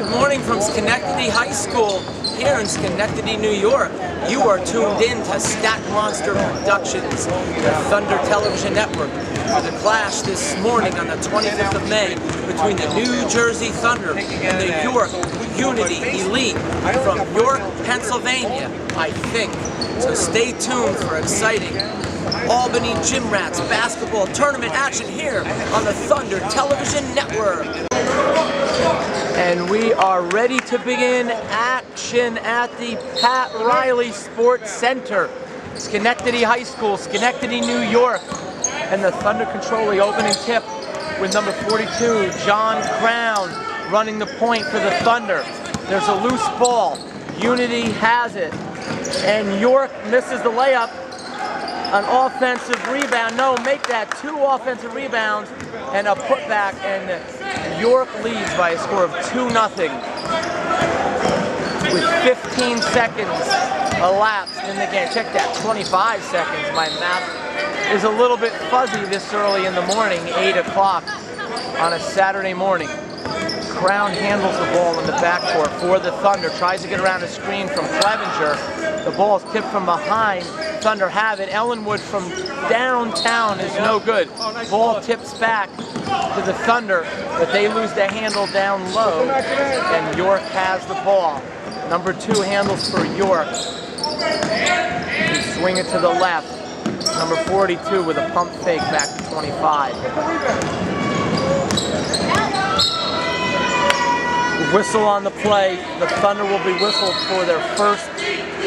Good morning from Schenectady High School here in Schenectady, New York. You are tuned in to Stack Monster Productions, the Thunder Television Network, for the clash this morning on the 25th of May between the New Jersey Thunder and the York Unity Elite from York, Pennsylvania, I think. So stay tuned for exciting Albany Gym Rats basketball tournament action here on the Thunder Television Network. And we are ready to begin action at the Pat Riley Sports Center, Schenectady High School, Schenectady, New York. And the Thunder control the opening tip with number 42, John Crown, running the point for the Thunder. There's a loose ball. Unity has it. And York misses the layup. An offensive rebound. No, make that two offensive rebounds and a putback, and York leads by a score of 2-0 with 15 seconds elapsed in the game. Check that, 25 seconds. My math is a little bit fuzzy this early in the morning, 8 o'clock on a Saturday morning. Crown handles the ball in the backcourt for the Thunder, tries to get around a screen from Clevenger. The ball is tipped from behind. Thunder have it. Ellenwood from downtown is no good. Ball tips back to the Thunder, but they lose the handle down low, and York has the ball. Number 2 handles for York. He swing it to the left. Number 42 with a pump fake back to 25. Whistle on the play. The Thunder will be whistled for their first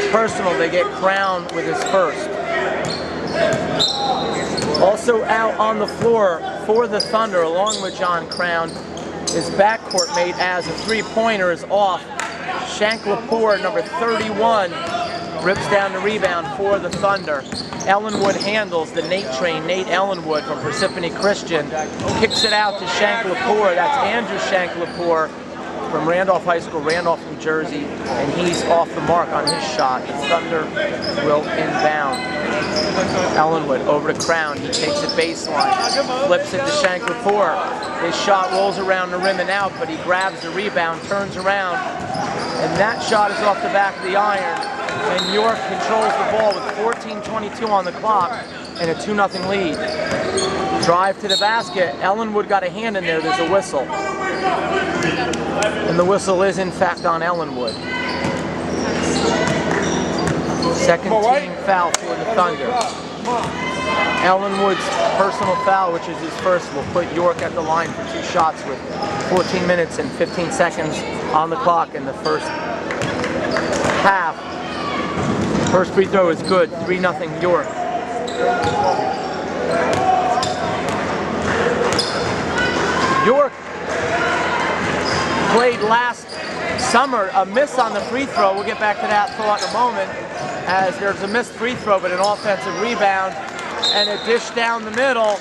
personal. They get Crown with his first. Also out on the floor for the Thunder, along with John Crown, his backcourt mate as a three-pointer is off. Shank Lepore, number 31, rips down the rebound for the Thunder. Ellenwood handles the Nate train, Nate Ellenwood from Parsippany Christian. Kicks it out to Shank Lepore. That's Andrew Shank Lepore from Randolph High School, Randolph, New Jersey, and he's off the mark on his shot. The Thunder will inbound. Ellenwood over to Crown. He takes it baseline, flips it to Shank Lepore. His shot rolls around the rim and out, but he grabs the rebound, turns around, and that shot is off the back of the iron. And York controls the ball with 14:22 on the clock and a 2-0 lead. Drive to the basket. Ellenwood got a hand in there. There's a whistle. And the whistle is in fact on Ellenwood. Second team foul for the Thunder. Ellenwood's personal foul, which is his first, will put York at the line for 2 shots with 14 minutes and 15 seconds on the clock in the first half. First free throw is good, 3-0 York. York played last summer a miss on the free throw. We'll get back to that thought in a moment, as there's a missed free throw but an offensive rebound and a dish down the middle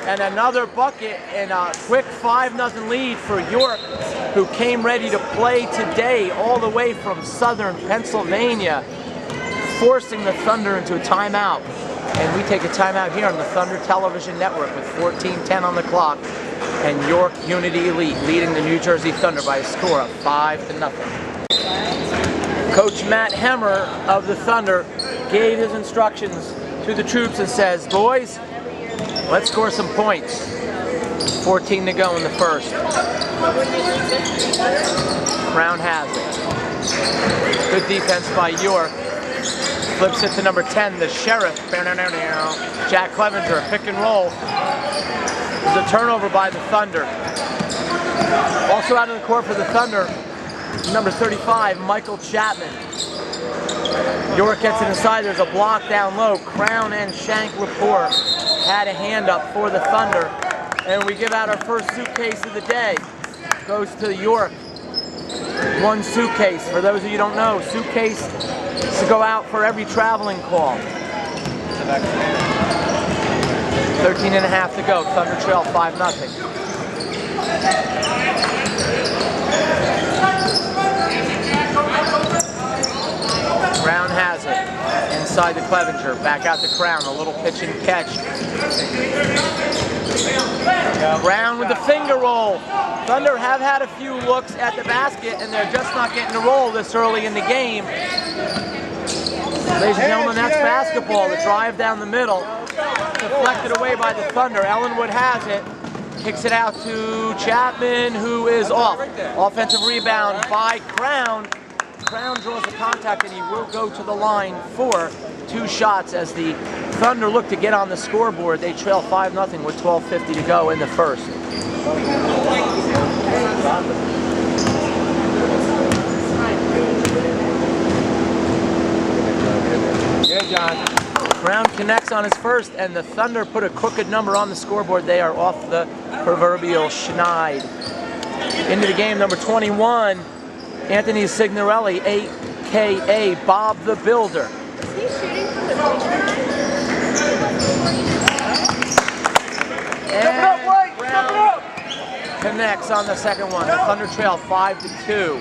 and another bucket and a quick 5-0 lead for York, who came ready to play today all the way from southern Pennsylvania, forcing the Thunder into a timeout. And we take a timeout here on the Thunder Television Network with 14:10 on the clock, and York Unity Elite leading the New Jersey Thunder by a score of 5-0. Coach Matt Hemmer of the Thunder gave his instructions to the troops and says, boys, let's score some points. 14 to go in the first. Crown has it. Good defense by York. Flips it to number 10, the Sheriff. Jack Clevenger, pick and roll. There's a turnover by the Thunder. Also out on the court for the Thunder, number 35, Michael Chapman. York gets it inside. There's a block down low. Crown and Shank Lepore had a hand up for the Thunder. And we give out our first suitcase of the day. Goes to York. 1 suitcase. For those of you who don't know, suitcase to go out for every traveling call. 13.5 to go. Thunder trail 5-0. Crown has it. Inside to Clevenger. Back out to Crown. A little pitch and catch. Brown with the finger roll. Thunder have had a few looks at the basket, and they're just not getting the roll this early in the game. Ladies and gentlemen, that's basketball. The drive down the middle, deflected away by the Thunder. Ellenwood has it, kicks it out to Chapman, who is off. Offensive rebound by Crown. Crown draws the contact, and he will go to the line for 2 shots as the Thunder look to get on the scoreboard. They trail 5-0 with 12:50 to go in the first. Yeah, John. Crown connects on his first, and the Thunder put a crooked number on the scoreboard. They are off the proverbial schneid. Into the game, number 21, Anthony Signorelli, a.k.a. Bob the Builder. Is he shooting from the bleachers? And Brown connects on the second one. The Thunder trail 5-2.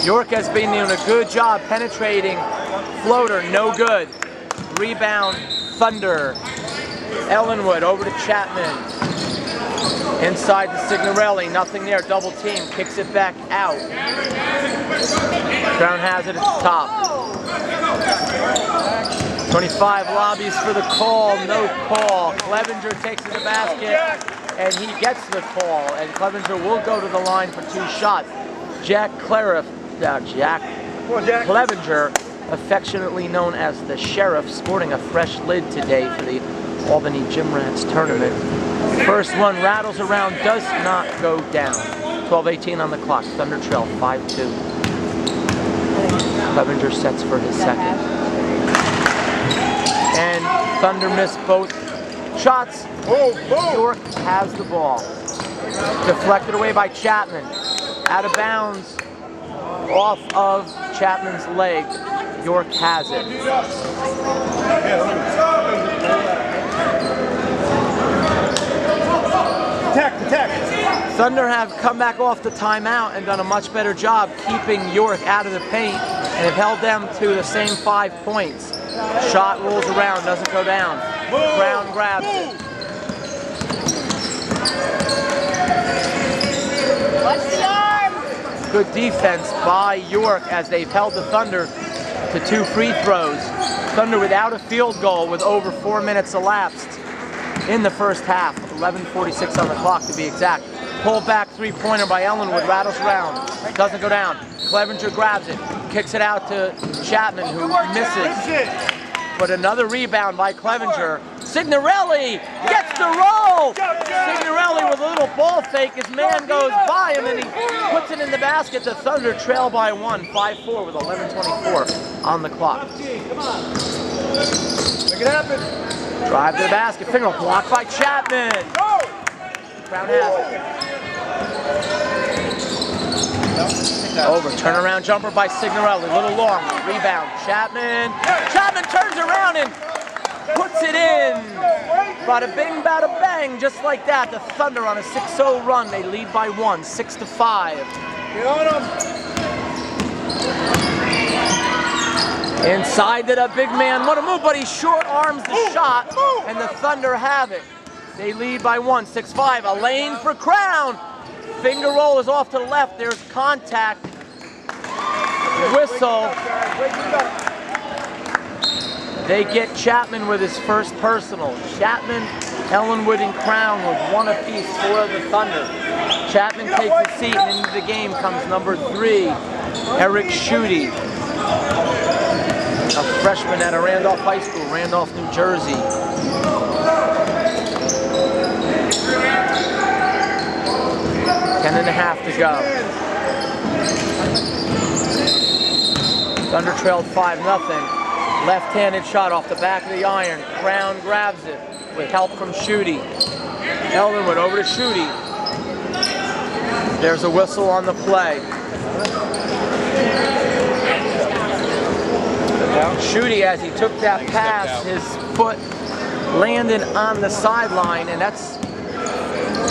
York has been doing a good job penetrating. Floater, no good. Rebound, Thunder. Ellenwood over to Chapman. Inside to Signorelli, nothing there. Double team, kicks it back out. Brown has it at the top. 25 lobbies for the call, no call. Clevenger takes it to the basket, and he gets the call. And Clevenger will go to the line for 2 shots. Jack Clevenger, affectionately known as the Sheriff, sporting a fresh lid today for the Albany Gym Rats tournament. First one rattles around, does not go down. 12:18 on the clock. Thunder trail 5-2. Clevenger sets for his second. And Thunder missed both shots. York has the ball. Deflected away by Chapman. Out of bounds. Off of Chapman's leg. York has it. Attack. Thunder have come back off the timeout and done a much better job keeping York out of the paint, and have held them to the same 5 points. Shot rolls around, doesn't go down. Brown grabs it. Watch the arm! Good defense by York as they've held the Thunder to 2 free throws. Thunder without a field goal with over 4 minutes elapsed in the first half. 11:46 on the clock to be exact. Pull back 3-pointer by Ellenwood, rattles around, doesn't go down. Clevenger grabs it, kicks it out to Chapman, who misses. But another rebound by Clevenger. Signorelli gets the roll! Signorelli with a little ball fake. His man goes by him and he puts it in the basket. The Thunder trail by 1, 5-4 with 11:24 on the clock. Make it happen. Drive to the basket, finger roll, blocked by Chapman. Crown has it. Over, turnaround jumper by Signorelli, a little long, rebound, Chapman. Chapman turns around and puts it in. Bada bing, bada bang, just like that. The Thunder on a 6-0 run, they lead by 1, 6-5. Get on him. Inside to the big man, what a move, but he short arms the shot, and the Thunder have it. They lead by 1, 6-5. A lane for Crown. Finger roll is off to the left. There's contact. Whistle. They get Chapman with his first personal. Chapman, Ellenwood, and Crown with 1 apiece for the Thunder. Chapman takes the seat, and into the game comes number 3, Eric Schutte. A freshman out of Randolph High School, Randolph, New Jersey. Ten and a half to go. Thunder trailed 5-0. Left-handed shot off the back of the iron. Crown grabs it with help from Schutte. Ellenwood over to Schutte. There's a whistle on the play. Schutte, as he took that pass, his foot landed on the sideline, and that's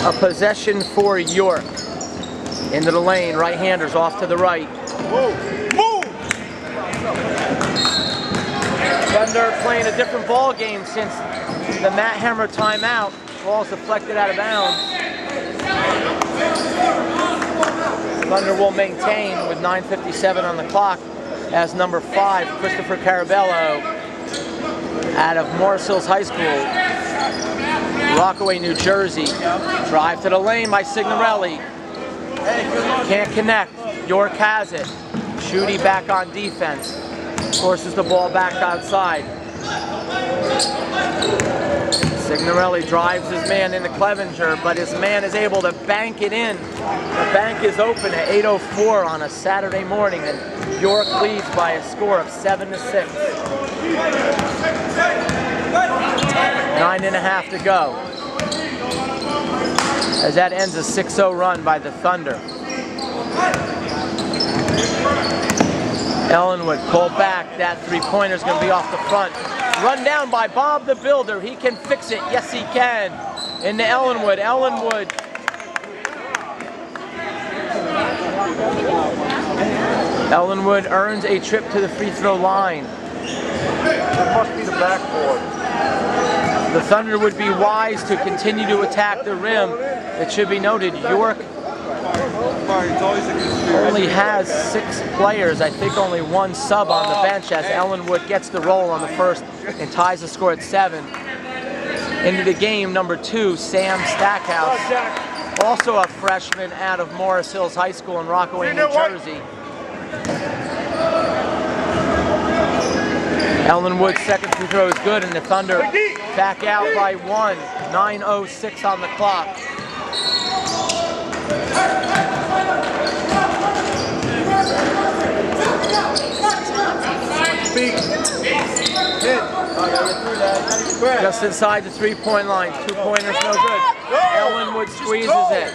a possession for York. Into the lane, right-handers off to the right. Thunder playing a different ball game since the Matt Hammer timeout. Ball's deflected out of bounds. Thunder will maintain with 9:57 on the clock as number 5, Christopher Carabello, out of Morris Hills High School, Rockaway, New Jersey. Drive to the lane by Signorelli. Can't connect. York has it. Schutte back on defense. Forces the ball back outside. Signorelli drives his man into Clevenger, but his man is able to bank it in. The bank is open at 8:04 on a Saturday morning, and York leads by a score of 7-6. 9.5 to go. As that ends a 6-0 run by the Thunder. Ellenwood pulled back. That three-pointer is going to be off the front. Run down by Bob the Builder. He can fix it. Yes, he can. Into Ellenwood. Ellenwood earns a trip to the free throw line. It must be the backboard. The Thunder would be wise to continue to attack the rim. It should be noted, York only has 6 players. I think only 1 sub on the bench as Ellenwood gets the roll on the first and ties the score at 7. Into the game, number 2, Sam Stackhouse, also a freshman out of Morris Hills High School in Rockaway, New Jersey. Ellenwood's second free throw is good, and the Thunder back out by 1. 9:06 on the clock. Just inside the three-point line. 2-pointers no good. Ellenwood squeezes it.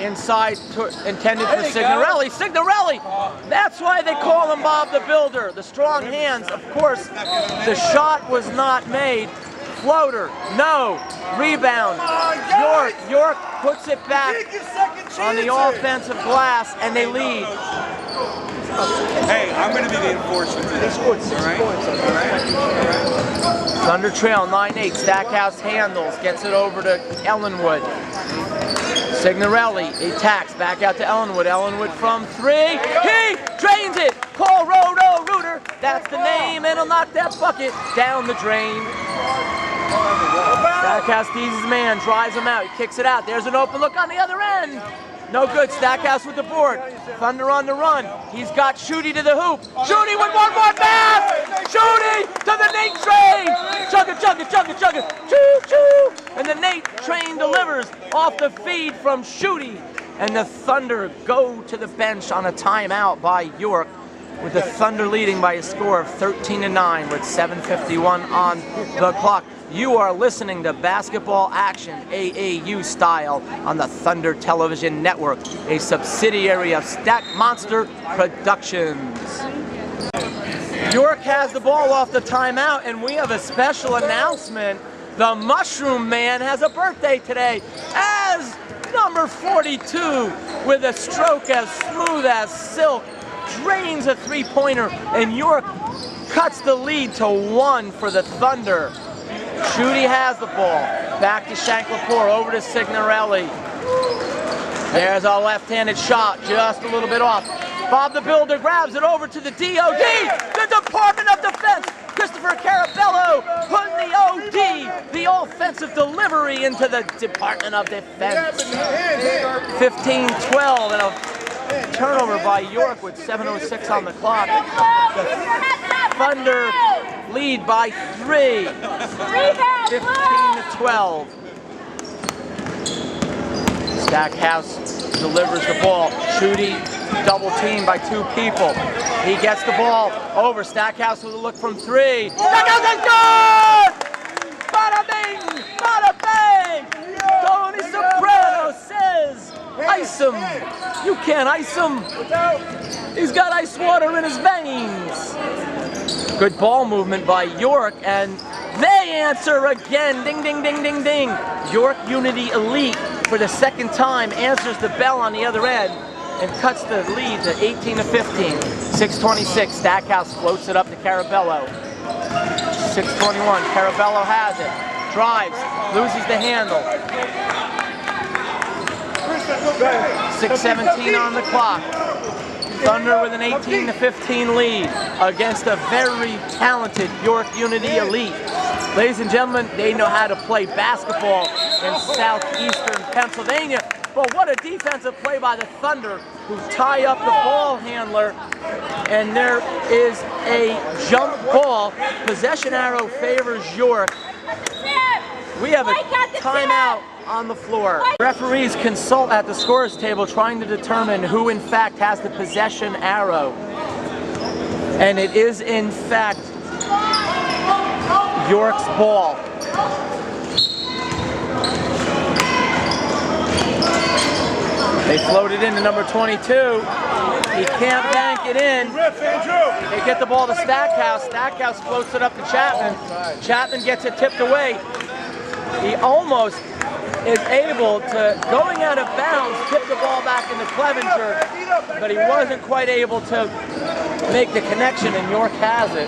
Inside, intended for Signorelli. Signorelli! That's why they call him Bob the Builder. The strong hands, of course. The shot was not made. Floater, no. Rebound. York puts it back on the offensive glass, and they lead. Hey, I'm going to be the enforcer today. All right? Thunder trail 9-8. Stackhouse handles, gets it over to Ellenwood. Signorelli attacks, back out to Ellenwood. Ellenwood from 3. He drains it. Call Roto Rooter. That's the name, and he'll knock that bucket down the drain. Stackhouse sees his man, drives him out. He kicks it out. There's an open look on the other end. No good. Stackhouse with the board. Thunder on the run. He's got Schutte to the hoop. Schutte with one more pass. Schutte to the Nate train. Chug it. Choo choo. And the Nate train delivers off the feed from Schutte. And the Thunder go to the bench on a timeout by York, with the Thunder leading by a score of 13-9 with 7:51 on the clock. You are listening to Basketball Action, AAU style, on the Thunder Television Network, a subsidiary of Stat Monster Productions. York has the ball off the timeout, and we have a special announcement. The Mushroom Man has a birthday today, as number 42, with a stroke as smooth as silk, drains a three-pointer, and York cuts the lead to 1 for the Thunder. Schutte has the ball. Back to Shanklapour, over to Signorelli. There's a left-handed shot, just a little bit off. Bob the Builder grabs it over to the DOD, the Department of Defense. Christopher Carabello putting the OD, the offensive delivery, into the Department of Defense. 15-12 and a turnover by York with 7:06 on the clock. The Thunder lead by 3. 15-12. Stackhouse delivers the ball. Schutte double teamed by 2 people. He gets the ball over. Stackhouse with a look from 3. Stackhouse is good! Bada bing! Bada bang! Tony Soprano says, ice him. You can't ice him. He's got ice water in his veins. Good ball movement by York, and they answer again. Ding, ding, ding, ding, ding. York Unity Elite, for the second time, answers the bell on the other end and cuts the lead to 18-15. 6:26. Stackhouse floats it up to Carabello. 6:21, Carabello has it, drives, loses the handle. 6:17 on the clock. Thunder with an 18-15 lead against a very talented York Unity Elite. Ladies and gentlemen, they know how to play basketball in southeastern Pennsylvania. But what a defensive play by the Thunder, who tie up the ball handler, and there is a jump ball. Possession arrow favors York. We have a timeout on the floor. Referees consult at the scorer's table trying to determine who in fact has the possession arrow. And it is in fact York's ball. They float it into number 22. He can't bank it in. They get the ball to Stackhouse. Stackhouse floats it up to Chapman. Chapman gets it tipped away. He almost is able to, going out of bounds, tip the ball back into Clevenger, but he wasn't quite able to make the connection, and York has it.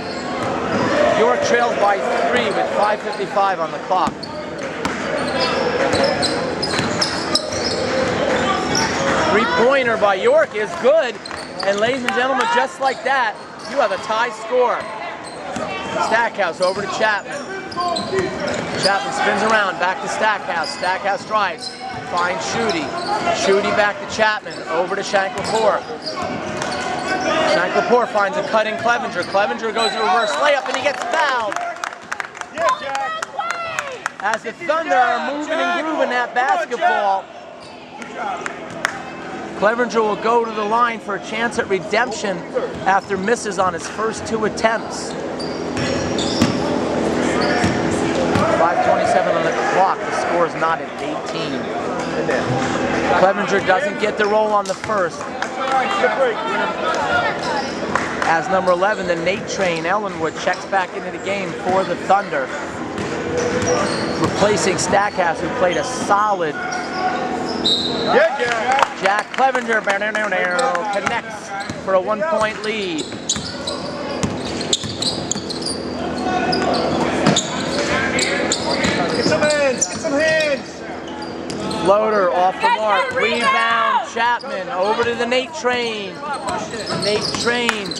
York trails by 3 with 5:55 on the clock. Three-pointer by York is good, and ladies and gentlemen, just like that, you have a tie score. Stackhouse over to Chapman. Chapman spins around, back to Stackhouse. Stackhouse drives, finds Schutte. Schutte back to Chapman, over to Shanklapour. Shanklapour finds a cut in Clevenger. Clevenger goes to reverse layup, and he gets fouled. As the Thunder are moving and grooving that basketball, Clevenger will go to the line for a chance at redemption after misses on his first 2 attempts. 5:27 on the clock. The score is not at 18. Clevenger doesn't get the roll on the first. As number 11, the Nate Train, Ellenwood, checks back into the game for the Thunder, replacing Stackhouse, who played a solid. Jack Clevenger connects for a 1-point lead. Get some hands, get some hands. Floater off the mark, rebound, Chapman, over to the Nate Train. Nate Train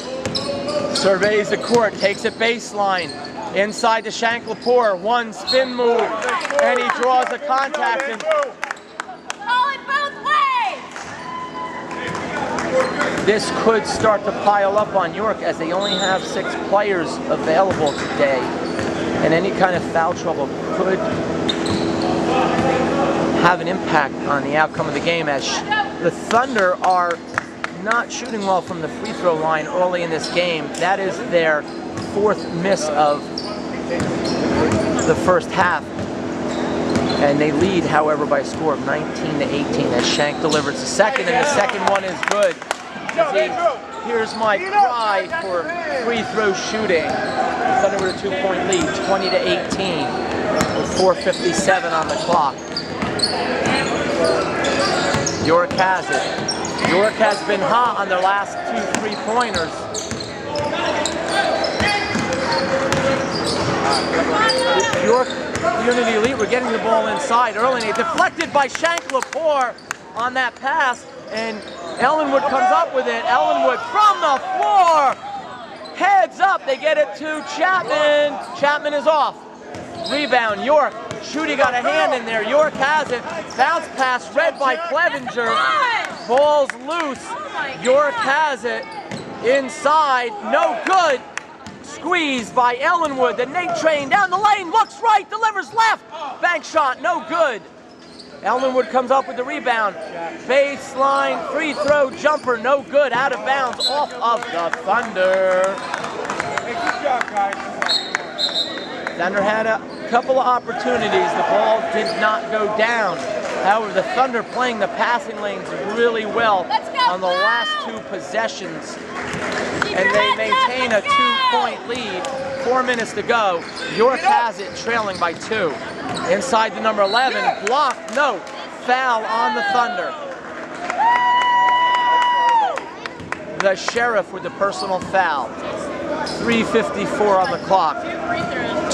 surveys the court, takes it baseline, inside to Shanklapour, 1 spin move, and he draws a contact. And this could start to pile up on York, as they only have 6 players available today, and any kind of foul trouble could have an impact on the outcome of the game, as the Thunder are not shooting well from the free throw line early in this game. That is their 4th miss of the first half, and they lead, however, by a score of 19-18 as Shank delivers the second, and the second one is good. Here's my cry for free throw shooting. Thunder with a 2-point lead, 20-18, with 4:57 on the clock. York has it. York has been hot on their last 2 3-pointers. York Unity Elite were getting the ball inside early, and deflected by Shanklapour on that pass, and Ellenwood comes up with it. Ellenwood from the floor, heads up, they get it to Chapman. Chapman is off. Rebound, York. Schutte got a hand in there. York has it. Bounce pass read by Clevenger. Ball's loose. York has it. Inside, no good. Squeezed by Ellenwood. The Nate Train down the lane, looks right, delivers left. Bank shot, no good. Ellenwood comes up with the rebound. Baseline free throw jumper, no good. Out of bounds, off of the Thunder. Hey, good job, guys. Thunder had a couple of opportunities. The ball did not go down. However, the Thunder playing the passing lanes really well on the last 2 possessions. And they maintain a 2-point lead. 4 minutes to go. York has it, trailing by 2. Inside the number 11, blocked, no. Foul on the Thunder. The Sheriff with the personal foul. 3:54 on the clock.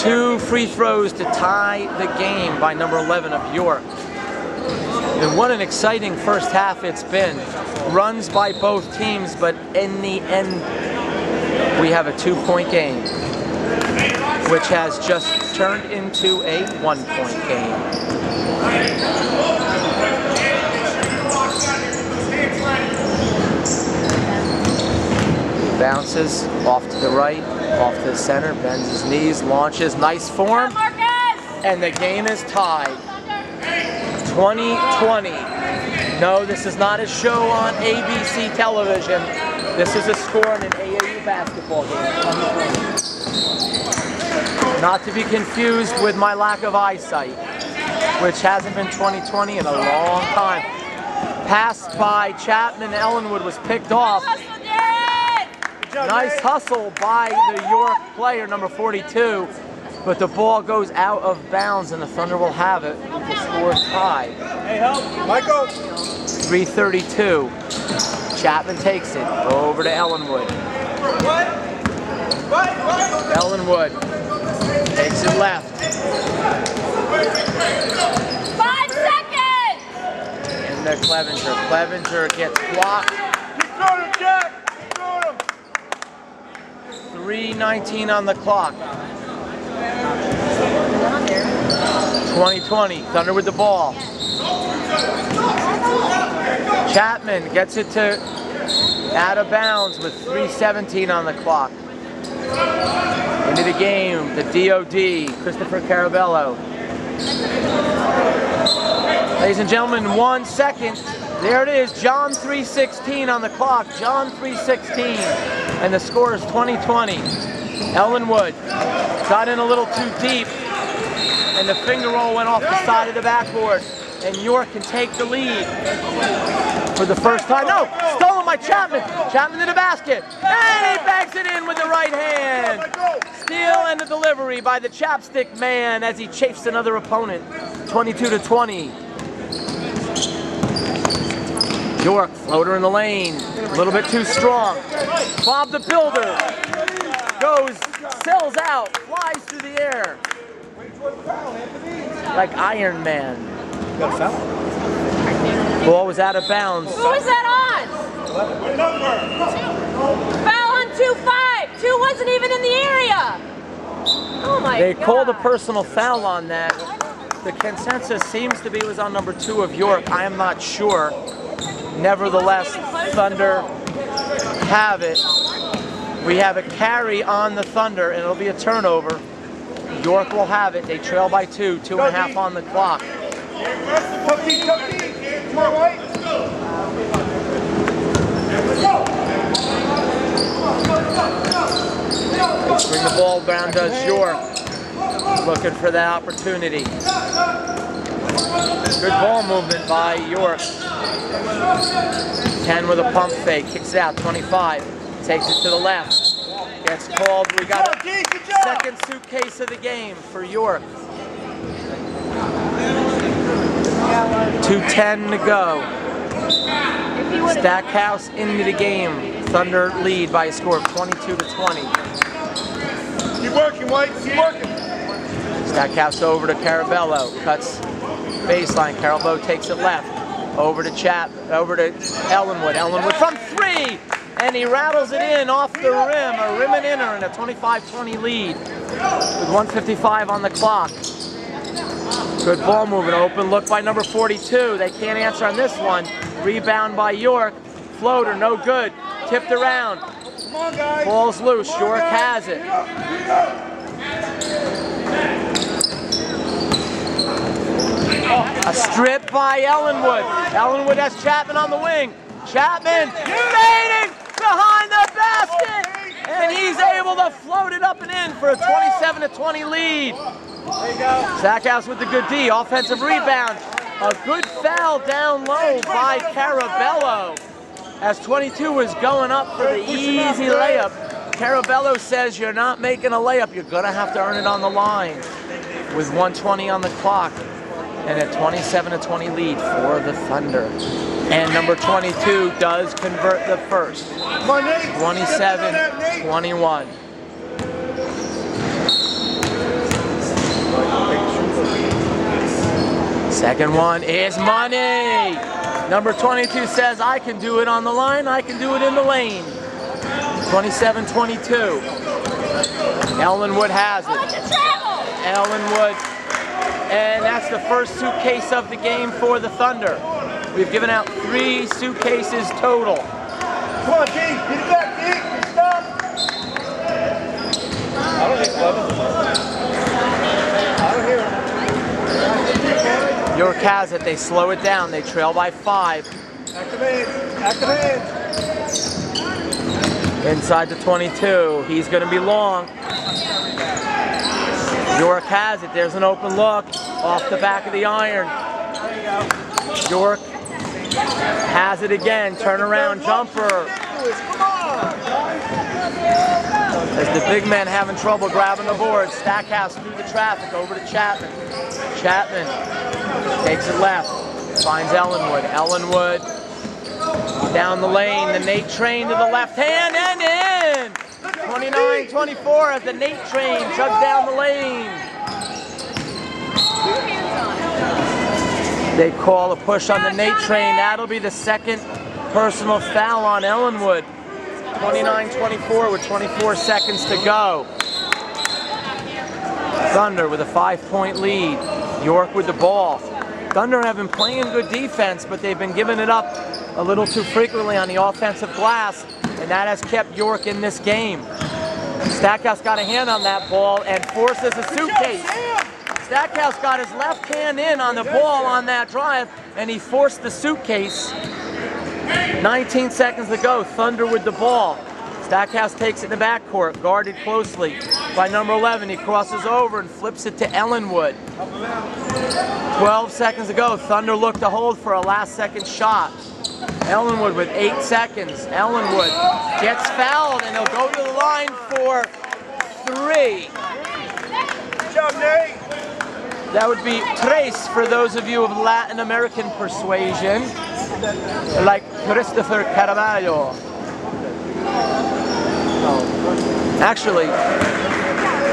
2 free throws to tie the game by number 11 of York. And what an exciting first half it's been. Runs by both teams, but in the end, we have a 2-point game, which has just turned into a 1-point game. Bounces off to the right, off to the center, bends his knees, launches, nice form, and the game is tied. 20-20. No, this is not a show on ABC television. This is a score in an AAU basketball game. 20-20. Not to be confused with my lack of eyesight, which hasn't been 20-20 in a long time. Pass by Chapman, Ellenwood was picked off. Nice hustle by the York player, number 42, but the ball goes out of bounds and the Thunder will have it. The score tied. Hey, help! Michael! 3:32. Chapman takes it over to Ellenwood. Ellenwood takes it left. 5 seconds! Into Clevenger. Clevenger gets blocked. Keep going, Jack! Keep going! 3:19 on the clock. 20-20. Thunder with the ball. Chapman gets it to out of bounds with 3:17 on the clock. Into the game, the DOD, Christopher Carabello. Ladies and gentlemen, 1 second. There it is, John 3:16 on the clock. John 3:16. And the score is 20-20. Ellenwood got in a little too deep, and the finger roll went off the side of the backboard. And York can take the lead for the first time. No, stolen by Chapman. Chapman to the basket. And he bangs it in with the right hand. Steal and the delivery by the chapstick man as he chafes another opponent. 22-20. York, floater in the lane. A little bit too strong. Bob the Builder goes, sails out, flies through the air. Like Iron Man. Got a foul? Ball was out of bounds. Who was that on? Foul on 2-5. 2 wasn't even in the area. Oh my God. They called a personal foul on that. The consensus seems to be it was on number 2 of York. I am not sure. Nevertheless, Thunder have it. We have a carry on the Thunder, and it'll be a turnover. York will have it. They trail by 2, 2.5 on the clock. Come deep, come deep! Come on, White! Bring the ball down does York. Looking for that opportunity. Good ball movement by York. 10 with a pump fake, kicks it out, 25. Takes it to the left. Gets called. We got a second suitcase of the game for York. 2:10 to go. Stackhouse into the game. Thunder lead by a score of 22-20. Keep working, White. Keep working. Stackhouse over to Carabello. Cuts baseline. Carabello takes it left. Over to over to Ellenwood. Ellenwood from 3! And he rattles it in off the rim. A rim and inner in a 25-20 lead. With 1:55 on the clock. Good ball movement. Open look by number 42. They can't answer on this one. Rebound by York. Floater, no good. Tipped around. Come on, guys. Ball's loose. York has it. A strip by Ellenwood. Ellenwood has Chapman on the wing. Chapman fading behind the basket. And he's able to float it up and in for a 27-20 lead. Stackhouse with the good D. Offensive rebound. A good foul down low by Carabello. As 22 was going up for the easy layup. Carabello says you're not making a layup. You're going to have to earn it on the line. With 1:20 on the clock. And a 27-20 lead for the Thunder. And number 22 does convert the first. 27-21. Second one is money. Number 22 says, I can do it on the line, I can do it in the lane. 27-22. Ellenwood has it. Ellenwood. And that's the first suitcase of the game for the Thunder. We've given out 3 suitcases total. Come on, D. Get it back, D. Stop. I don't think 11. I don't hear it. York has it. They slow it down. They trail by 5. Activate. Activate. Inside the 22. He's going to be long. York has it. There's an open look off the back of the iron. York has it again. Turn around jumper. As the big men having trouble grabbing the board. Stackhouse through the traffic over to Chapman. Chapman takes it left. Finds Ellenwood. Ellenwood down the lane. The Nate train to the left hand and in. 29-24 as the Nate train chugs down the lane. They call a push on the Nate train. That'll be the second personal foul on Ellenwood. 29-24 with 24 seconds to go. Thunder with a 5-point lead. York with the ball. Thunder have been playing good defense, but they've been giving it up a little too frequently on the offensive glass, and that has kept York in this game. Stackhouse got a hand on that ball and forces a suitcase. Stackhouse got his left hand in on the ball on that drive, and he forced the suitcase. 19 seconds to go. Thunder with the ball. Stackhouse takes it in the backcourt, guarded closely by number 11. He crosses over and flips it to Ellenwood. 12 seconds to go. Thunder look to hold for a last-second shot. Ellenwood with 8 seconds. Ellenwood gets fouled, and he'll go to the line for 3. Good job, Nate. That would be tres for those of you of Latin American persuasion, like Christopher Caraballo. Actually,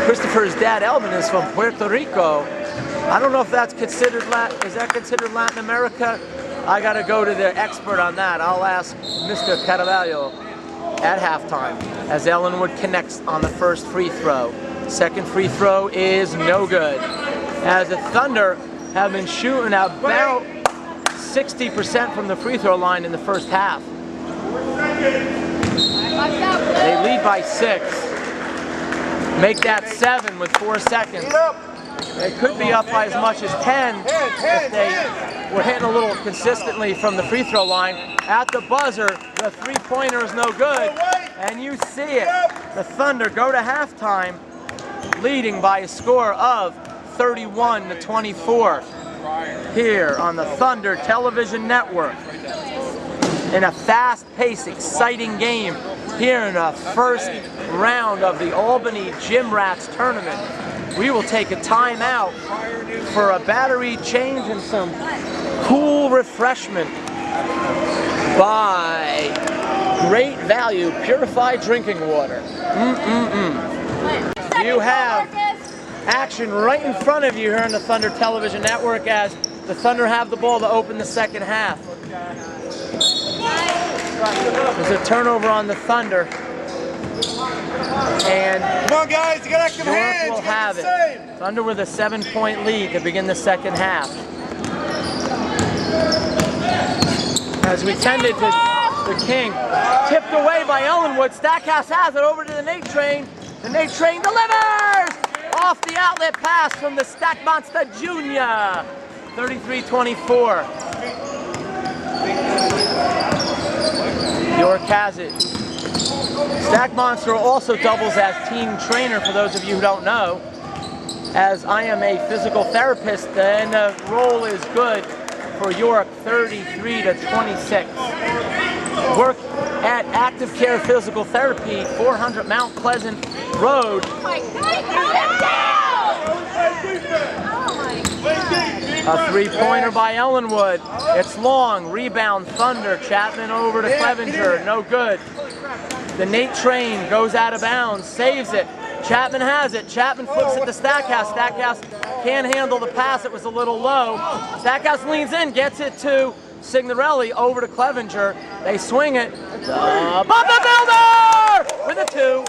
Christopher's dad, Elvin, is from Puerto Rico. I don't know if that's considered Latin America? I got to go to the expert on that. I'll ask Mr. Caraballo at halftime as Ellenwood connects on the first free throw. Second free throw is no good. As the Thunder have been shooting about 60% from the free throw line in the first half. They lead by 6. Make that 7 with 4 seconds. They could be up by as much as 10 if they were hitting a little consistently from the free throw line. At the buzzer, the three-pointer is no good, and you see it. The Thunder go to halftime leading by a score of 31-24 here on the Thunder Television Network. In a fast-paced, exciting game here in the first round of the Albany Gym Rats tournament. We will take a timeout for a battery change and some cool refreshment by Great Value Purified Drinking Water. You have action right in front of you here on the Thunder Television Network as the Thunder have the ball to open the second half. There's a turnover on the Thunder. And come on, guys, you got active hands. York will have it. Thunder with a 7-point lead to begin the second half. As we tended to the King, tipped away by Ellenwood. Stackhouse has it over to the Nate train. The Nate train delivers off the outlet pass from the Stack Monster Jr. 33-24. York has it. Stack Monster also doubles as team trainer for those of you who don't know. As I am a physical therapist, and the role is good for York, 33-26. Work at Active Care Physical Therapy, 400 Mount Pleasant Road. Oh my God. A three-pointer by Ellenwood. It's long. Rebound, Thunder. Chapman over to Clevenger. No good. The Nate train goes out of bounds. Saves it. Chapman has it. Chapman flips it to Stackhouse. Stackhouse can't handle the pass. It was a little low. Stackhouse leans in, gets it to Signorelli, over to Clevenger. They swing it. Bob the Builder with a 2.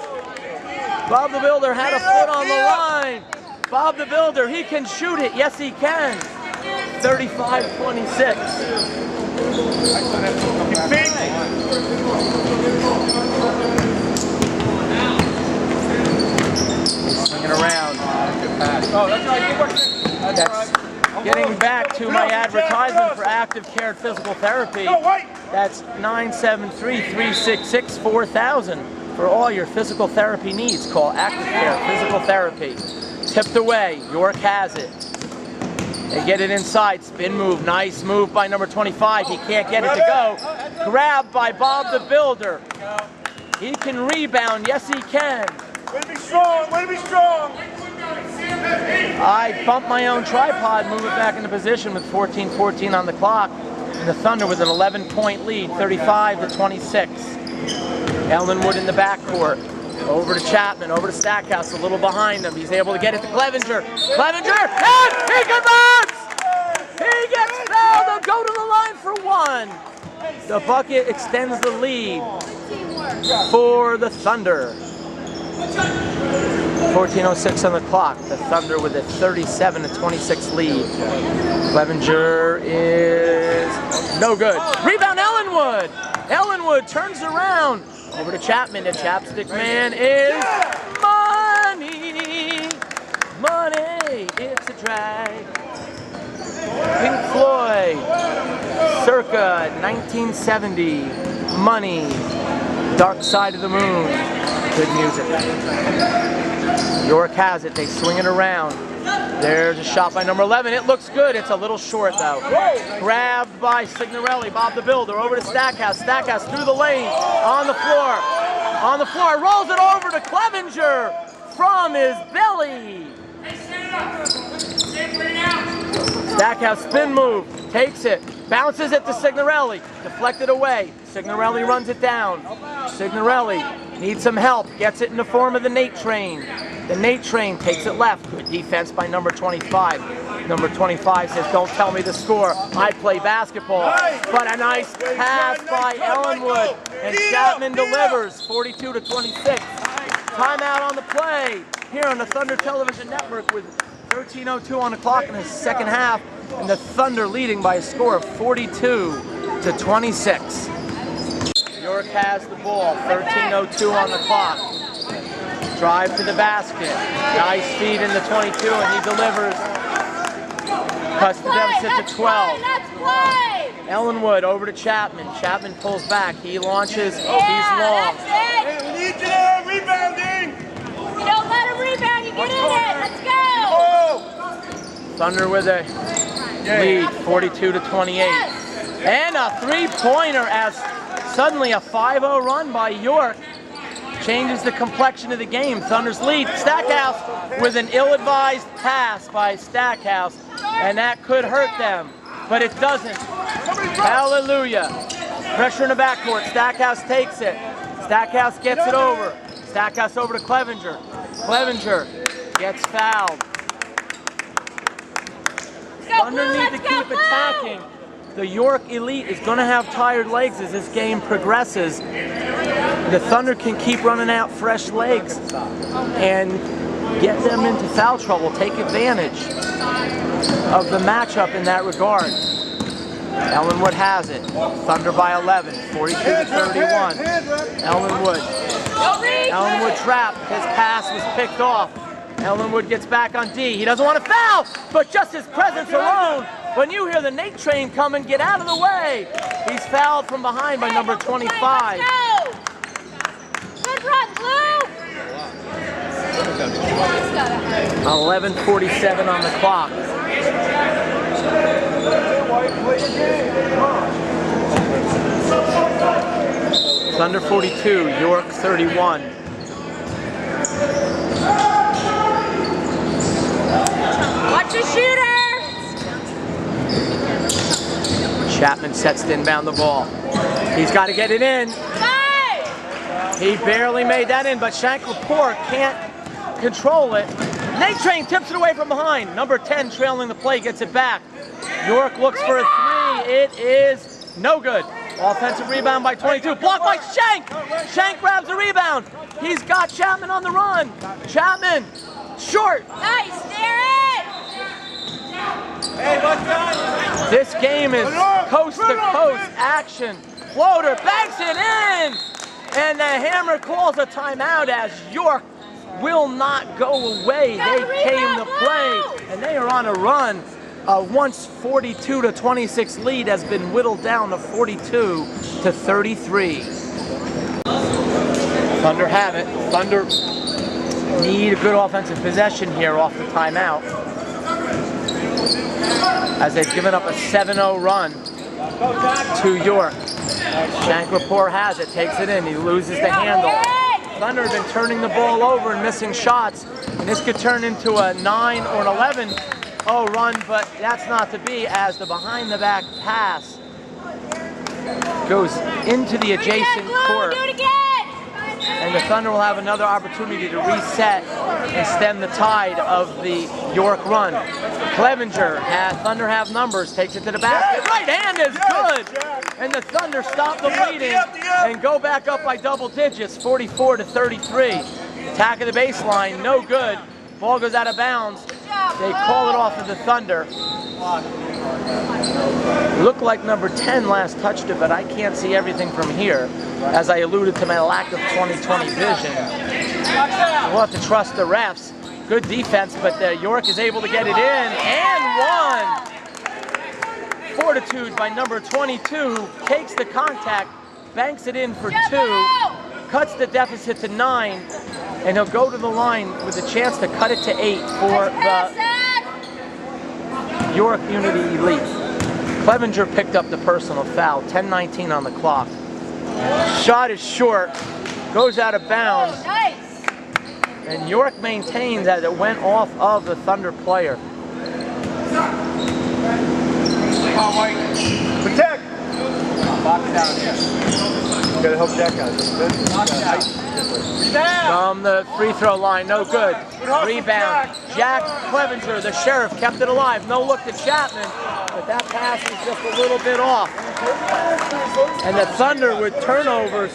Bob the Builder had a foot on the line. Bob the Builder, he can shoot it. Yes, he can. 35-26. Swinging around. Oh, that's right. That's getting back to my advertisement for Active Care Physical Therapy. That's 973-366-4000 for all your physical therapy needs. Call Active Care Physical Therapy. Tipped away. York has it. They get it inside. Spin move. Nice move by number 25. He can't get it to go. Grabbed by Bob the Builder. He can rebound. Yes, he can. Way to be strong. Way to be strong. I bumped my own tripod, move it back into position with 14:14 on the clock. And the Thunder with an 11-point lead, 35-26. Ellenwood in the backcourt. Over to Chapman, over to Stackhouse, a little behind him. He's able to get it to Clevenger. Clevenger, and he converts! He gets fouled. They'll go to the line for 1. The bucket extends the lead for the Thunder. 14:06 on the clock. The Thunder with a 37-26 lead. Clevenger is no good. Rebound Ellenwood. Ellenwood turns around. Over to Chapman. The Chapstick Man is money. Money. It's a drag. Pink Floyd. Circa 1970. Money. Dark Side of the Moon. Good music. York has it. They swing it around. There's a shot by number 11. It looks good. It's a little short, though. Grabbed by Signorelli. Bob the Builder over to Stackhouse. Stackhouse through the lane. On the floor. On the floor. Rolls it over to Clevenger from his belly. Stackhouse spin move. Takes it. Bounces it to Signorelli. Deflected away. Signorelli runs it down. Signorelli needs some help. Gets it in the form of the Nate Train. The Nate Train takes it left. Good defense by number 25. Number 25 says, don't tell me the score. I play basketball. But a nice pass by Ellenwood. And Chapman delivers. 42-26. Timeout on the play here on the Thunder Television Network with 13:02 on the clock in the second half. And the Thunder leading by a score of 42-26. York has the ball. 13:02 on the clock. Drive to the basket. Nice feed in the 22, and he delivers. Cuts the deficit to 12. Ellenwood over to Chapman. Chapman pulls back. He launches. He's long. Hey, we need you there. Rebounding. You don't let him rebound. You get in it. Let's go. Thunder with a lead, 42-28. And a three-pointer as suddenly a 5-0 run by York changes the complexion of the game. Thunder's lead. Stackhouse with an ill-advised pass by Stackhouse, and that could hurt them, but it doesn't. Hallelujah. Pressure in the backcourt. Stackhouse takes it. Stackhouse gets it over. Stackhouse over to Clevenger. Clevenger gets fouled. Thunder need to keep attacking. The York Elite is going to have tired legs as this game progresses. The Thunder can keep running out fresh legs and get them into foul trouble, take advantage of the matchup in that regard. Ellenwood has it. Thunder by 11, 42-31. Ellenwood. Ellenwood trapped. His pass was picked off. Ellenwood gets back on D. He doesn't want to foul, but just his presence alone, when you hear the Nate Train coming, get out of the way. He's fouled from behind by number 25. Good run, Blue. 11:47 on the clock. Thunder 42, York 31. Watch your shooter. Chapman sets to inbound the ball. He's got to get it in. He barely made that in, but Shank Lepore can't control it. Nate Train tips it away from behind. Number 10 trailing the play gets it back. York looks for a three. It is no good. Offensive rebound by 22. Blocked by Shank. Shank grabs the rebound. He's got Chapman on the run. Chapman, short. Nice, Darren! This game is coast to coast action. Floater banks it in. And the Hammer calls a timeout as York will not go away. They came to play, and they are on a run. Once 42-26 lead has been whittled down to 42-33. Thunder have it. Thunder need a good offensive possession here off the timeout, as they've given up a 7-0 run to York. Shankrapour has it, takes it in, he loses the handle. Thunder have been turning the ball over and missing shots, and this could turn into a 9 or an 11-0 run, but that's not to be, as the behind-the-back pass goes into the adjacent court. And the Thunder will have another opportunity to reset and stem the tide of the York run. Clevenger, Thunder have numbers, takes it to the basket. Right hand is good! And the Thunder stop the bleeding and go back up by double digits, 44-33. Attack of the baseline, no good. Ball goes out of bounds. They call it off of the Thunder. Looked like number 10 last touched it, but I can't see everything from here, as I alluded to my lack of 20/20 vision. We'll have to trust the refs. Good defense, but York is able to get it in, and one! Fortitude by number 22, takes the contact, banks it in for two, cuts the deficit to 9, and he'll go to the line with a chance to cut it to 8 for the York Unity Elite. Clevenger picked up the personal foul, 10:19 on the clock. Shot is short, goes out of bounds, and York maintains that it went off of the Thunder player. Protect! Lock it down here. You gotta help Jack out. From the free throw line, no good. Rebound, Jack Clevenger, the Sheriff, kept it alive. No look to Chapman, but that pass is just a little bit off. And the Thunder with turnovers.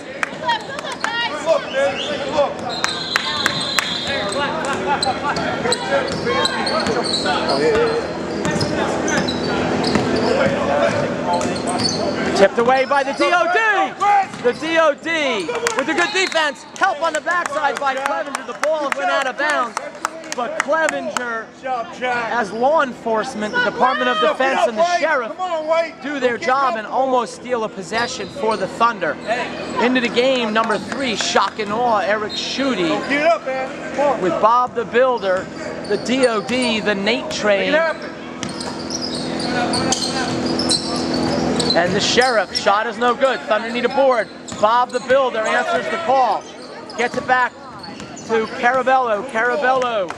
Look, man. Look. Tipped away by the DOD. The DOD with a good defense. Help on the backside by Clevenger. The ball went out of bounds. But Clevenger, as law enforcement, the Department of Defense and the Sheriff do their job and almost steal a possession for the Thunder. Into the game, number 3, shock and awe, Eric Schutte. With Bob the Builder, the DOD, the Nate Train, and the Sheriff. Shot is no good. Thunder need a board. Bob the Builder answers the call. Gets it back to Carabello. Carabello,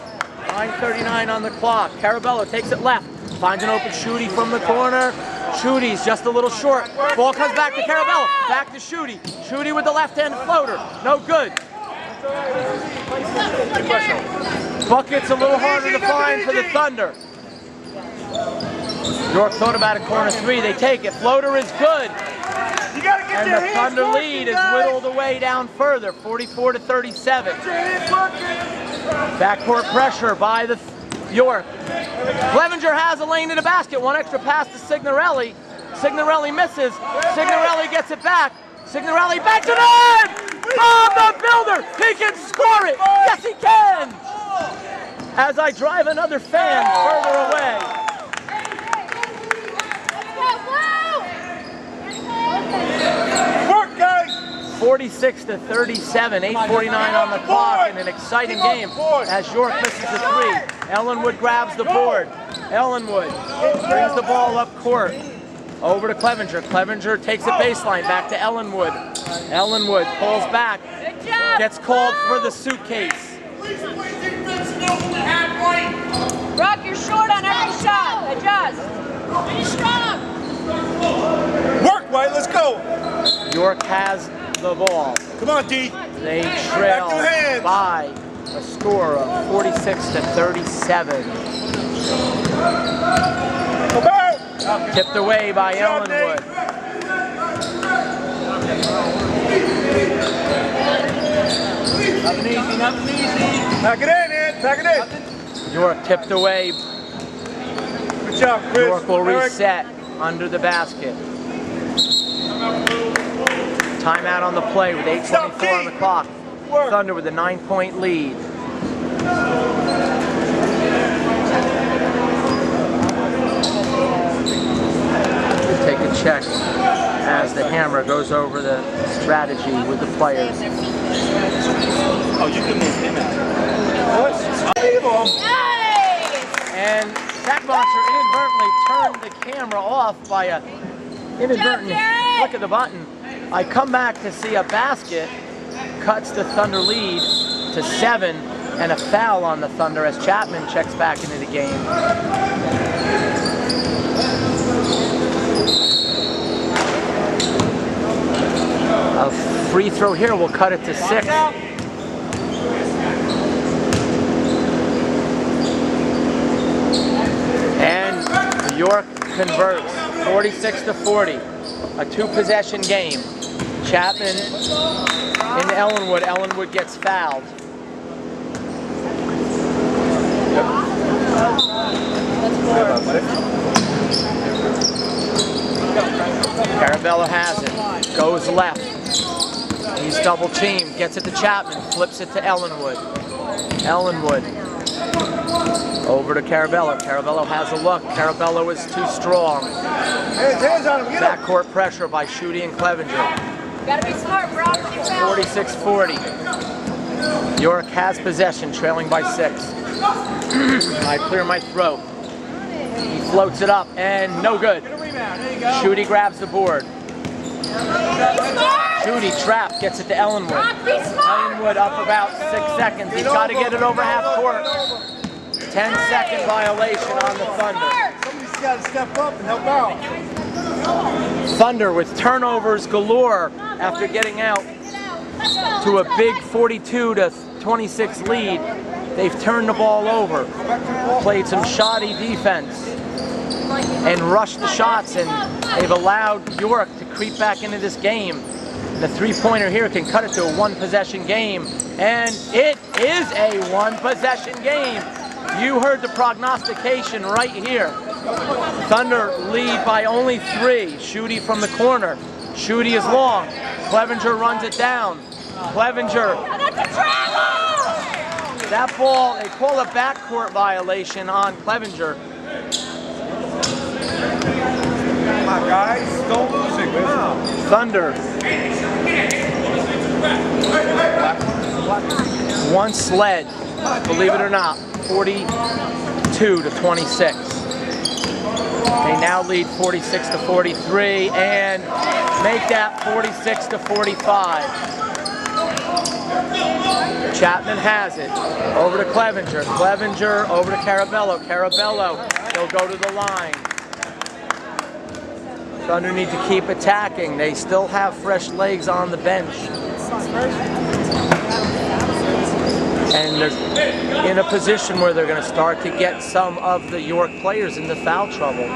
9:39 on the clock. Carabello takes it left. Finds an open Schutte from the corner. Schutte's just a little short. Ball comes back to Carabello. Back to Schutte. Schutte with the left-handed floater. No good. Bucket's a little harder to find for the Thunder. York thought about a corner 3. They take it. Floater is good. And the Thunder lead is whittled away down further, 44-37. Backcourt pressure by the York. Clevenger has a lane to the basket. One extra pass to Signorelli. Signorelli misses. Signorelli gets it back. Signorelli banks it in! Bob the Builder! He can score it! Yes, he can! As I drive another fan further away. 46-37, 8:49 on the clock, and an exciting game as York misses a 3. Ellenwood grabs the board. Ellenwood brings the ball up court. Over to Clevenger. Clevenger takes it baseline, back to Ellenwood. Ellenwood pulls back, gets called for the suitcase. Brock, you're short on every shot. Adjust. Be strong. Work, White, let's go. York has the ball. Come on, D. They trail Back to hands. by a score of 46-37. Tipped away by Ellenwood. Nothing easy, nothing easy. Pack it in, Ed. Pack it in. York tipped away. Good job, Chris. York will reset under the basket. Timeout on the play with 8:24 on the clock. Thunder with a 9-point lead. Take a check as the hammer goes over the strategy with the players. Oh, you can move him out. And Stack Monster inadvertently turned the camera off by a inadvertent flick of the button. I come back to see a basket cuts the Thunder lead to 7 and a foul on the Thunder as Chapman checks back into the game. A free throw here will cut it to 6. And York converts 46-40. A 2-possession game. Chapman into Ellenwood. Ellenwood gets fouled. Carabello has it. Goes left. He's double teamed. Gets it to Chapman. Flips it to Ellenwood. Ellenwood. Over to Carabello. Carabello has a look. Carabello is too strong. Hands on him. Backcourt pressure by Schutte and Clevenger. Gotta be smart, bro. 46-40. York has possession, trailing by 6. I clear my throat. He floats it up, and no good. Schutte grabs the board. Schutte trapped, gets it to Ellenwood. Ellenwood up about 6 seconds. He's got to get it over half court. 10-second violation on the Thunder. Somebody's got to step up and help out. Thunder with turnovers galore after getting out to a big 42-26 lead. They've turned the ball over, played some shoddy defense, and rushed the shots, and they've allowed York to creep back into this game. The three-pointer here can cut it to a 1-possession game, and it is a 1-possession game. You heard the prognostication right here. Thunder lead by only 3. Schutte from the corner. Schutte is long. Clevenger runs it down. Clevenger. That ball, they call a backcourt violation on Clevenger. Come on, guys. Don't lose it. Come on. Thunder. Once led, believe it or not, 42-26. They now lead 46-43 and make that 46-45. Chapman has it. Over to Clevenger. Clevenger over to Carabello. Carabello, he'll go to the line. Thunder need to keep attacking. They still have fresh legs on the bench. And they're in a position where they're going to start to get some of the York players into foul trouble.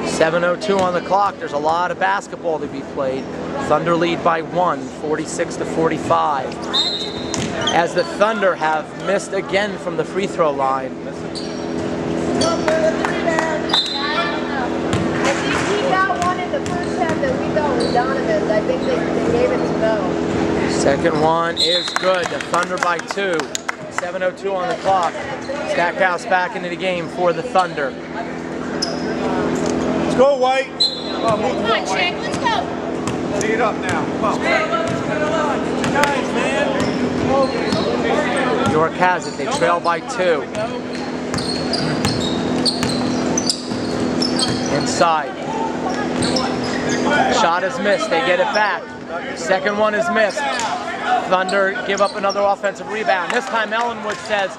7:02 on the clock. There's a lot of basketball to be played. Thunder lead by 1, 46-45. As the Thunder have missed again from the free throw line. I think he got one in the first half that we got with Donovan's. I think they gave it to Bo. Second one is good. The Thunder by 2. 7:02 on the clock. Stackhouse back into the game for the Thunder. Let's go, White. Come on, Chick, let's go. See it up now. Come on. Guys, man. York has it. They trail by 2. Inside. Shot is missed. They get it back. Second one is missed. Thunder give up another offensive rebound. This time Ellenwood says,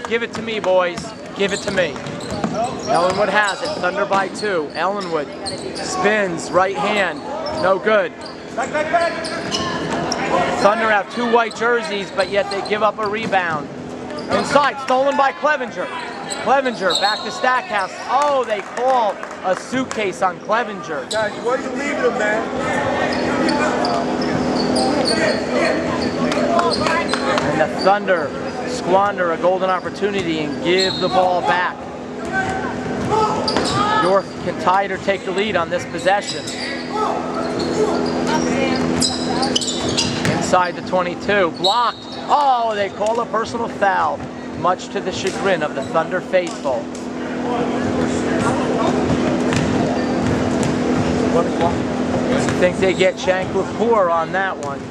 "Give it to me, boys. Give it to me." Ellenwood has it. Thunder by 2. Ellenwood spins, right hand. No good. Back, back, back. Thunder have 2 white jerseys, but yet they give up a rebound. Inside, stolen by Clevenger. Clevenger back to Stackhouse. Oh, they call a suitcase on Clevenger. Guys, why are you leaving him, man? And the Thunder squander a golden opportunity and give the ball back. York can tie it or take the lead on this possession. Inside the 22, blocked. Oh, they call a personal foul, much to the chagrin of the Thunder faithful. I think they get Shank-Lepore on that one.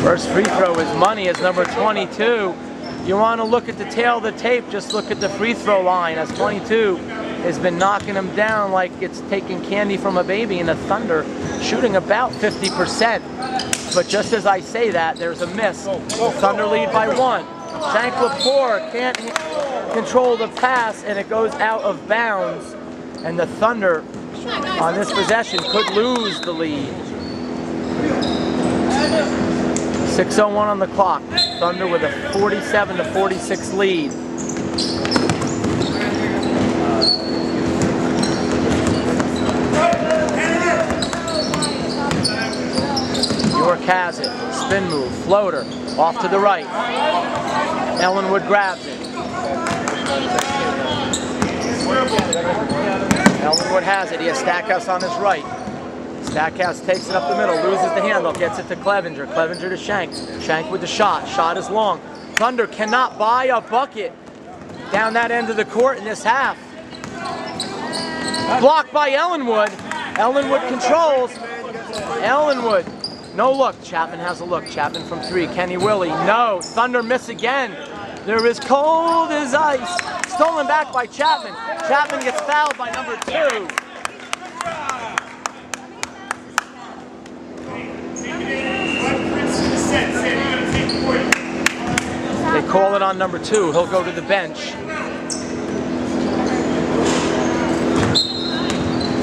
First free throw is money as number 22. You want to look at the tail of the tape, just look at the free throw line as 22 has been knocking him down like it's taking candy from a baby, and the Thunder shooting about 50%. But just as I say that, there's a miss. Thunder lead by 1. Shank-Lepore can't control the pass and it goes out of bounds. And the Thunder on this possession could lose the lead. 6:01 on the clock. Thunder with a 47-46 lead. York has it. Spin move, floater, off to the right. Ellenwood grabs it. Ellenwood has it. He has Stackhouse on his right. Stackhouse takes it up the middle, loses the handle, gets it to Clevenger. Clevenger to Shank. Shank with the shot. Shot is long. Thunder cannot buy a bucket down that end of the court in this half. Blocked by Ellenwood. Ellenwood controls. Ellenwood. No look. Chapman has a look. Chapman from 3. Kenny Willie. No. Thunder miss again. They're as cold as ice. Stolen back by Chapman. Chapman gets fouled by number 2. They call it on number 2. He'll go to the bench.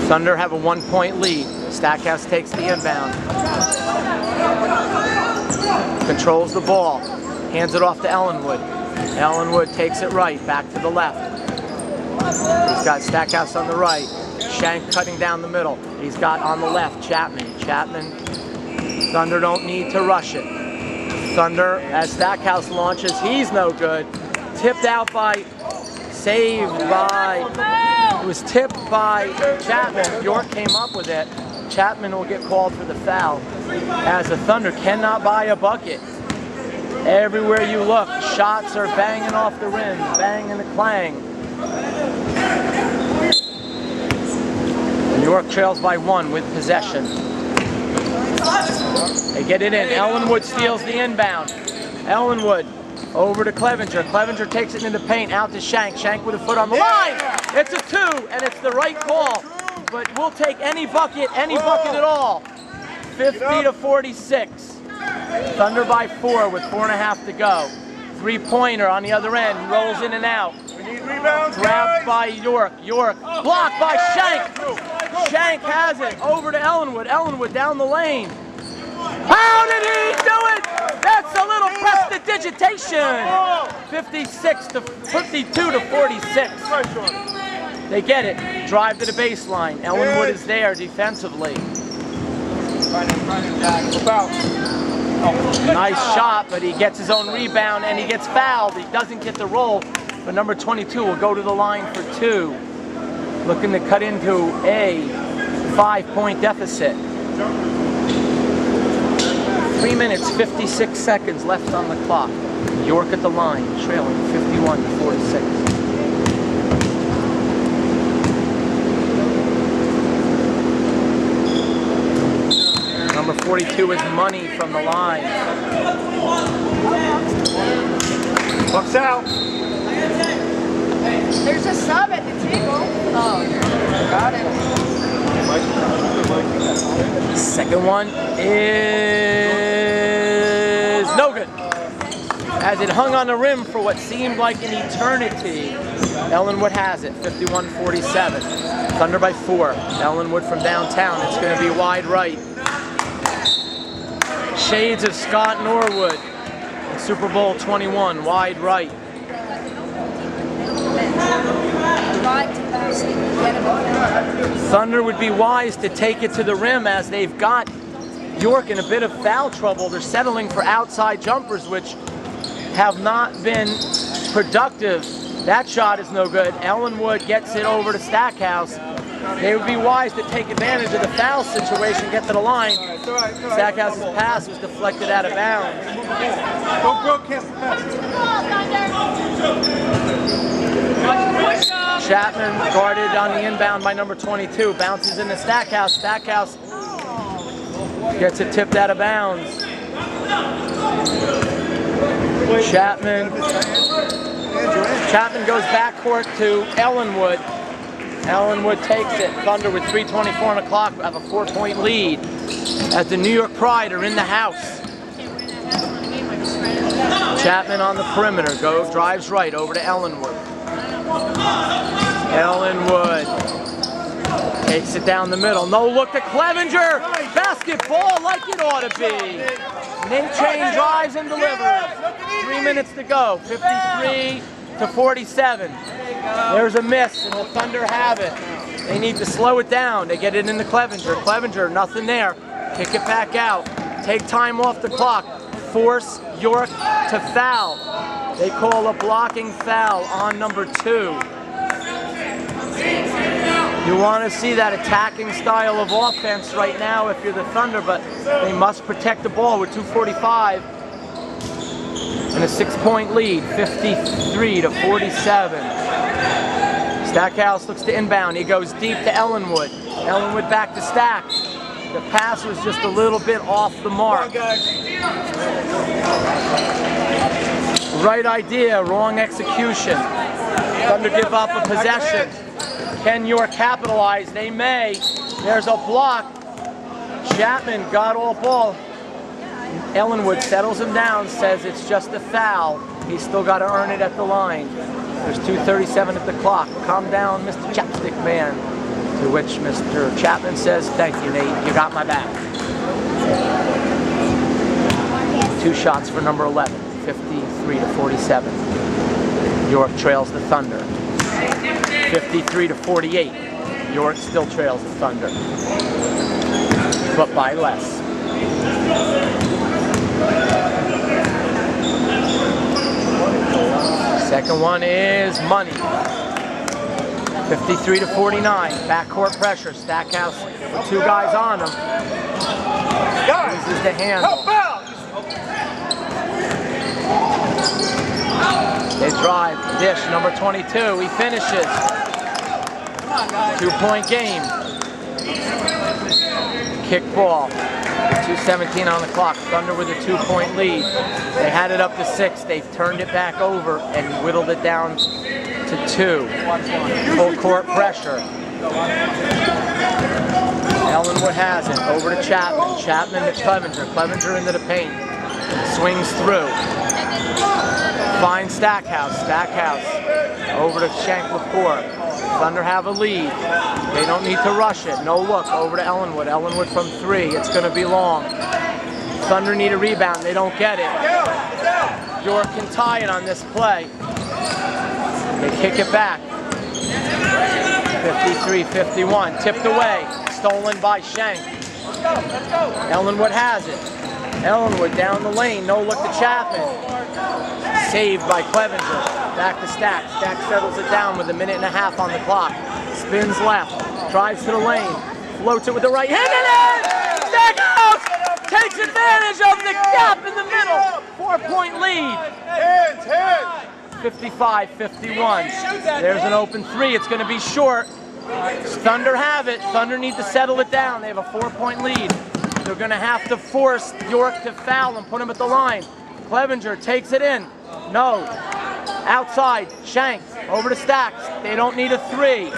Thunder have a 1-point lead. Stackhouse takes the inbound. Controls the ball. Hands it off to Ellenwood. Ellenwood takes it right, back to the left. He's got Stackhouse on the right. Shank cutting down the middle. He's got on the left Chapman. Chapman. Thunder don't need to rush it. Thunder, as Stackhouse launches, he's no good. Tipped out by, saved by, it was tipped by Chapman. York came up with it. Chapman will get called for the foul, as the Thunder cannot buy a bucket. Everywhere you look, shots are banging off the rim, bang and a clang. York trails by 1 with possession. They get it in. Ellenwood steals the inbound. Ellenwood over to Clevenger. Clevenger takes it into the paint, out to Shank. Shank with a foot on the line. It's a 2, and it's the right call. But we'll take any bucket at all. 50-46. Thunder by 4 with 4.5 to go. 3-pointer on the other end, rolls in and out. We need rebounds, grabbed by York. York blocked by Shank. Shank has it over to Ellenwood. Ellenwood down the lane. How did he do it? That's a little prestidigitation. 52-46. They get it. Drive to the baseline. Ellenwood is there defensively. Nice shot, but he gets his own rebound and he gets fouled. He doesn't get the roll, but number 22 will go to the line for 2. Looking to cut into a 5-point deficit. 3 minutes, 56 seconds left on the clock. York at the line, trailing 51-46. Number 42 is Money from the line. Bucks out. There's a sub at the table. Oh, got it. Second one is no good. As it hung on the rim for what seemed like an eternity. Ellenwood has it, 51-47. Thunder by 4. Ellenwood from downtown. It's going to be wide right. shades of Scott Norwood in Super Bowl 21, wide right. Thunder would be wise to take it to the rim as they've got York in a bit of foul trouble. They're settling for outside jumpers, which have not been productive. That shot is no good. Ellenwood gets it over to Stackhouse. They would be wise to take advantage of the foul situation, get to the line. Stackhouse's pass was deflected out of bounds. Don't broadcast the pass. Chapman guarded on the inbound by number 22. Bounces into Stackhouse. Stackhouse gets it tipped out of bounds. Chapman goes backcourt to Ellenwood. Ellenwood takes it. Thunder with 3:24 on the clock have a 4-point lead as the New York Pride are in the house. Chapman on the perimeter drives right over to Ellenwood. Ellenwood takes it down the middle. No look to Clevenger. Basketball like it ought to be. Nate Chain drives and delivers. 3 minutes to go. 53-47. There's a miss, and the Thunder have it. They need to slow it down. They get it into Clevenger. Clevenger, nothing there. Kick it back out. Take time off the clock. Force York to foul. They call a blocking foul on number 2. You want to see that attacking style of offense right now if you're the Thunder, but they must protect the ball with 2:45 and a 6-point lead, 53-47. Stackhouse looks to inbound. He goes deep to Ellenwood. Ellenwood back to Stack. The pass was just a little bit off the mark. Right idea, wrong execution. Thunder give up a possession. Can York capitalize? They may. There's a block. Chapman got all ball. Ellenwood settles him down, says it's just a foul. He's still got to earn it at the line. There's 2:37 at the clock. Calm down, Mr. Chapstick Man. To which Mr. Chapman says, thank you, Nate. You got my back. 2 shots for number 11. 53-47. York trails the Thunder. 53-48. York still trails the Thunder, but by less. Second one is money. 53-49. Backcourt pressure. Stackhouse with 2 guys on him. Uses the handle. They drive, dish, number 22, he finishes. 2-point game. Kick ball, 2:17 on the clock. Thunder with a 2-point lead. They had it up to 6, they've turned it back over and whittled it down to 2. Full court pressure. Ellenwood has it, over to Chapman. Chapman to Clevenger. Clevenger into the paint. Swings through. Finds Stackhouse. Stackhouse over to Shank-Lepore. Thunder have a lead. They don't need to rush it. No look. Over to Ellenwood. Ellenwood from 3. It's going to be long. Thunder need a rebound. They don't get it. York can tie it on this play. They kick it back. 53-51. Tipped away. Stolen by Shank. Ellenwood has it. Ellenwood down the lane. No look to Chapman. Saved by Clevenger. Back to Stack. Stack settles it down with 1.5 minutes on the clock. Spins left. Drives to the lane. Floats it with the right hand. And in! Stackhouse takes advantage of the gap in the middle. 4-point lead. 55-51. There's an open 3. It's going to be short. Thunder have it. Thunder need to settle it down. They have a 4-point lead. They're going to have to force York to foul and put him at the line. Clevenger takes it in. No. Outside. Shank. Over to Stacks. They don't need a 3.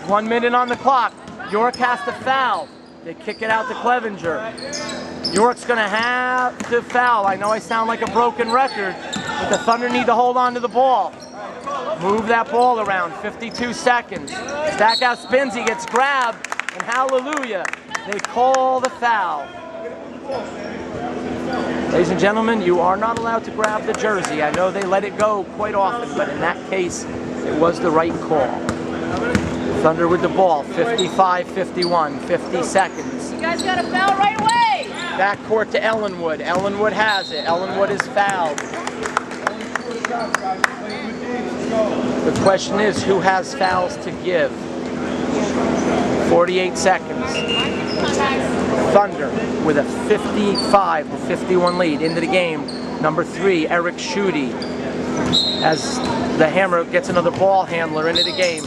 1 minute on the clock. York has to foul. They kick it out to Clevenger. York's going to have to foul. I know I sound like a broken record, but the Thunder need to hold on to the ball. Move that ball around. 52 seconds. Stackhouse spins. He gets grabbed. And hallelujah, they call the foul. Ladies and gentlemen, you are not allowed to grab the jersey. I know they let it go quite often, but in that case, it was the right call. Thunder with the ball, 55-51, 50 seconds. You guys got a foul right away. Back court to Ellenwood. Ellenwood has it. Ellenwood is fouled. The question is, who has fouls to give? 48 seconds. Thunder with a 55-51 lead into the game. Number 3, Eric Schutte, as the Hammer gets another ball handler into the game.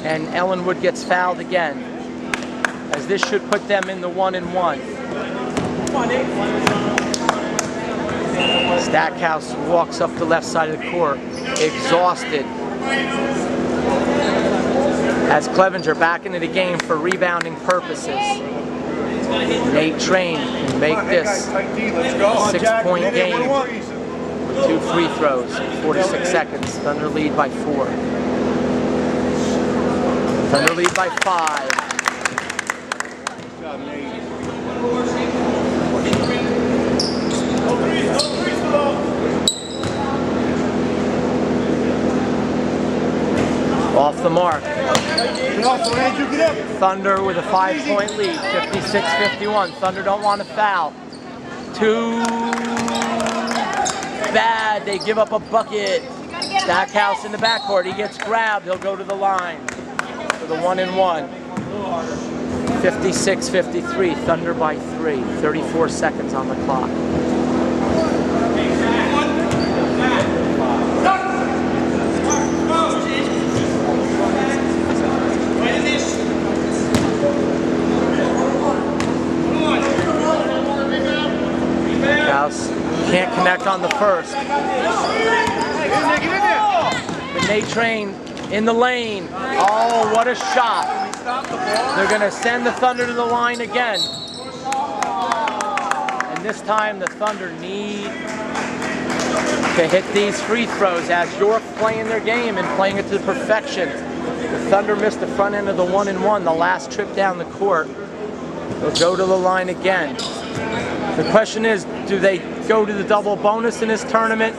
And Ellenwood gets fouled again, as this should put them in the 1-1. Stackhouse walks up the left side of the court, exhausted. As Clevenger back into the game for rebounding purposes. Nate Train can make this a 6-point game with 2 free throws, 46 seconds. Thunder lead by 4. Thunder lead by 5. Off the mark. Thunder with a 5-point lead, 56-51. Thunder don't want to foul. Too bad. They give up a bucket. Stackhouse in the backcourt. He gets grabbed. He'll go to the line for the 1-1. 56-53. Thunder by 3. 34 seconds on the clock. Can't connect on the first. But Nate Train in the lane. Oh, what a shot. They're going to send the Thunder to the line again. And this time the Thunder need to hit these free throws, as York playing their game and playing it to perfection. The Thunder missed the front end of the 1-1, the last trip down the court. They'll go to the line again. The question is, do they go to the double bonus in this tournament?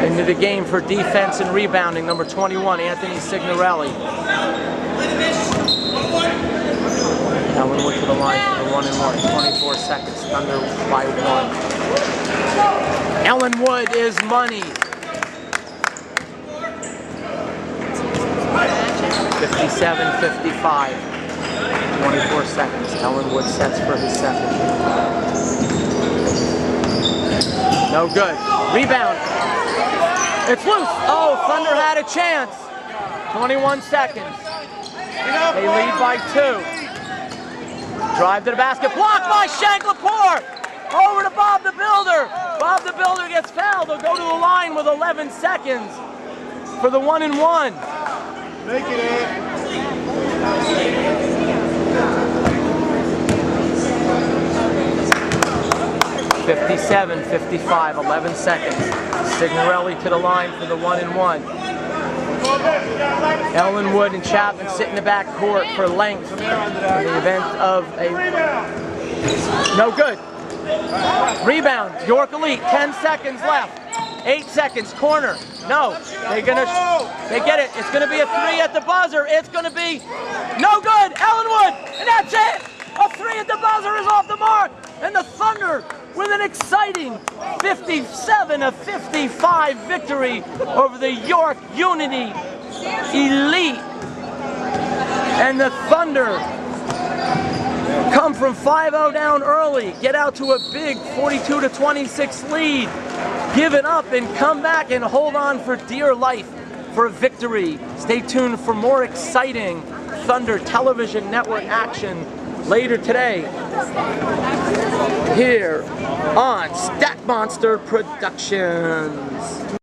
Into the game for defense and rebounding, number 21, Anthony Signorelli. Ellenwood to the line for the 1-1, 24 seconds, Thunder by 1. Ellenwood is money. 57-55. 24 seconds. Ellenwood sets for his second. No good. Rebound. It's loose. Oh, Thunder had a chance. 21 seconds. They lead by 2. Drive to the basket. Blocked by Shanklapour. Over to Bob the Builder. Bob the Builder gets fouled. They'll go to the line with 11 seconds for the 1-1. Make it 57-55, 11 seconds. Signorelli to the line for the 1-1. Ellenwood and Chapman sit in the back court for length in the event of a... No good. Rebound, York Elite, 10 seconds left. 8 seconds, corner. No, they get it. It's gonna be a 3 at the buzzer. It's gonna be no good. Ellenwood, and that's it. A 3 at the buzzer is off the mark. And the Thunder with an exciting 57-55 victory over the York Unity Elite. And the Thunder come from 5-0 down early, get out to a big 42-26 lead, give it up and come back and hold on for dear life for a victory. Stay tuned for more exciting Thunder Television Network action later today here on Stat Monster Productions.